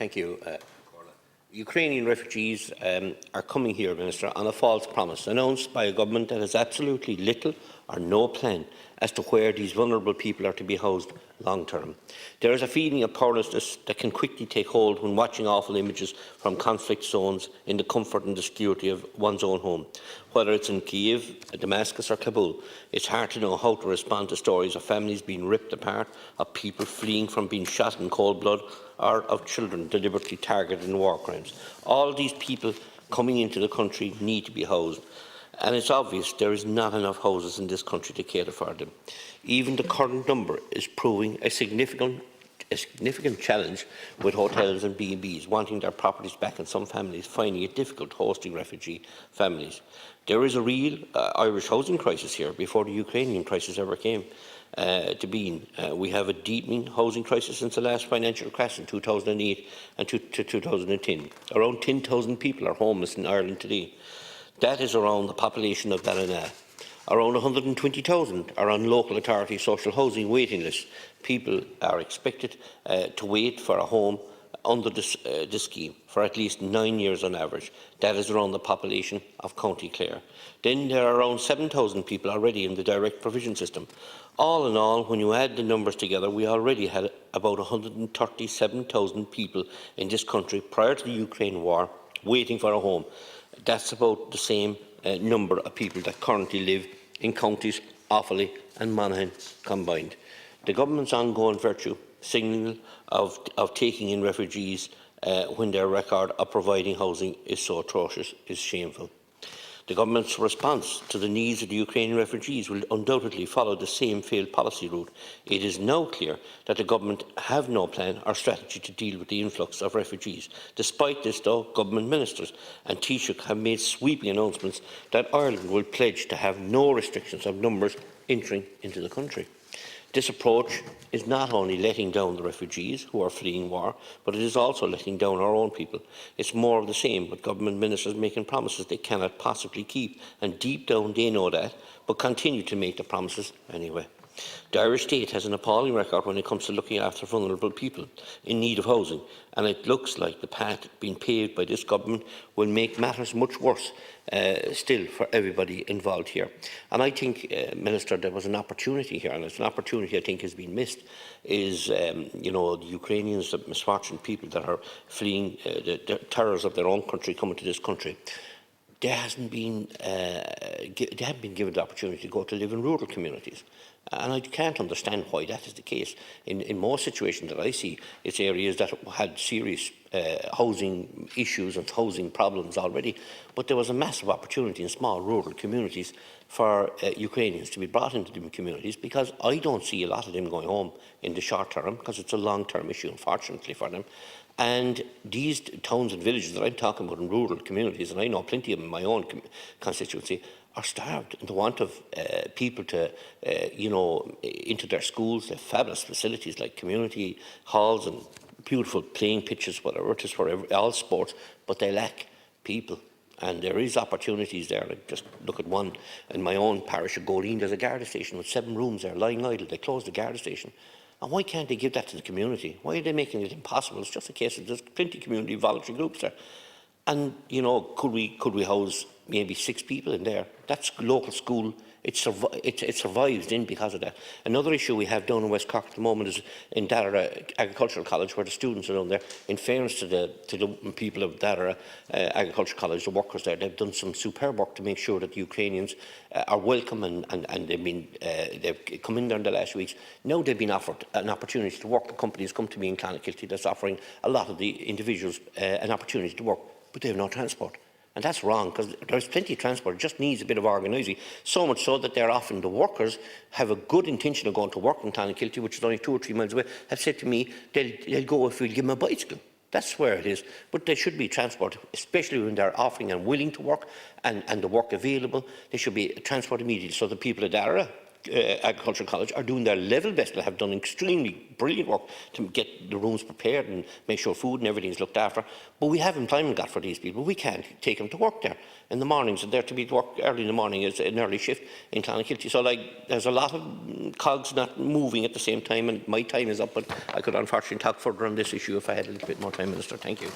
Thank you. Ukrainian refugees are coming here, Minister, on a false promise announced by a government that has absolutely little or no plan as to where these vulnerable people are to be housed long term. There is a feeling of powerlessness that can quickly take hold when watching awful images from conflict zones in the comfort and the security of one's own home. Whether it's in Kiev, Damascus or Kabul, it's hard to know how to respond to stories of families being ripped apart, of people fleeing from being shot in cold blood, or of children deliberately targeted in war crimes. All these people coming into the country need to be housed, and it's obvious there is not enough houses in this country to cater for them. Even the current number is proving a significant challenge, with hotels and B&Bs wanting their properties back and some families finding it difficult hosting refugee families. There is a real Irish housing crisis here before the Ukrainian crisis ever came to being. We have a deepening housing crisis since the last financial crash in 2008 and to 2010. Around 10,000 people are homeless in Ireland today. That is around the population of Ballina. Around 120,000 are on local authority social housing waiting lists. People are expected to wait for a home under this scheme for at least 9 years on average. That is around the population of County Clare. Then there are around 7,000 people already in the direct provision system. All in all, when you add the numbers together, we already had about 137,000 people in this country prior to the Ukraine war waiting for a home. That's about the same number of people that currently live in counties Offaly and Monaghan combined. The government's ongoing virtue signal of taking in refugees when their record of providing housing is so atrocious is shameful. The government's response to the needs of the Ukrainian refugees will undoubtedly follow the same failed policy route. It is now clear that the government have no plan or strategy to deal with the influx of refugees. Despite this, though, government ministers and Taoiseach have made sweeping announcements that Ireland will pledge to have no restrictions of numbers entering into the country. This approach is not only letting down the refugees who are fleeing war, but it is also letting down our own people. It's more of the same, with government ministers making promises they cannot possibly keep, and deep down they know that, but continue to make the promises anyway. The Irish state has an appalling record when it comes to looking after vulnerable people in need of housing, and it looks like the path being paved by this government will make matters much worse still for everybody involved here. And I think, Minister, there was an opportunity here, and it's an opportunity I think has been missed, is the Ukrainians, the misfortunate people that are fleeing the terrors of their own country coming to this country. They haven't been given the opportunity to go to live in rural communities. And I can't understand why that is the case. In most situations that I see, it's areas that had serious housing issues and housing problems already, but there was a massive opportunity in small rural communities for Ukrainians to be brought into them communities, because I don't see a lot of them going home in the short term, because it's a long-term issue, unfortunately, for them. And these towns and villages that I'm talking about in rural communities, and I know plenty of them in my own constituency, are starved in the want of people to, into their schools. They have fabulous facilities like community halls and beautiful playing pitches, whatever it is, for all sports, but they lack people. And there is opportunities there. Like, just look at one in my own parish of Goleen. There's a Garda station with 7 rooms there lying idle. They closed the Garda station. And why can't they give that to the community? Why are they making it impossible? It's just a case of there's plenty of community voluntary groups there. And, could we house maybe 6 people in there? That's local school. It survives then because of that. Another issue we have down in West Cork at the moment is in Darragh Agricultural College, where the students are down there. In fairness to the people of Darragh Agricultural College, the workers there, they've done some superb work to make sure that the Ukrainians are welcome, and they've come in there in the last weeks. Now they've been offered an opportunity to work. The companies come to me in Clonakilty that's offering a lot of the individuals an opportunity to work, but they have no transport. And that's wrong, because there's plenty of transport. It just needs a bit of organising. So much so that they're often, the workers have a good intention of going to work in Clonakilty, which is only 2 or 3 miles away, have said to me they'll go if we'll give them a bicycle. That's where it is. But there should be transport, especially when they're offering and willing to work, and the work available. There should be transport immediately, so the people of Darragh Agricultural College are doing their level best. They have done extremely brilliant work to get the rooms prepared and make sure food and everything is looked after. But we have employment got for these people. We can't take them to work there in the mornings. They're to be to work early in the morning as an early shift in Clonakilty. So, like, there's a lot of cogs not moving at the same time, and my time is up. But I could unfortunately talk further on this issue if I had a little bit more time, Minister. Thank you.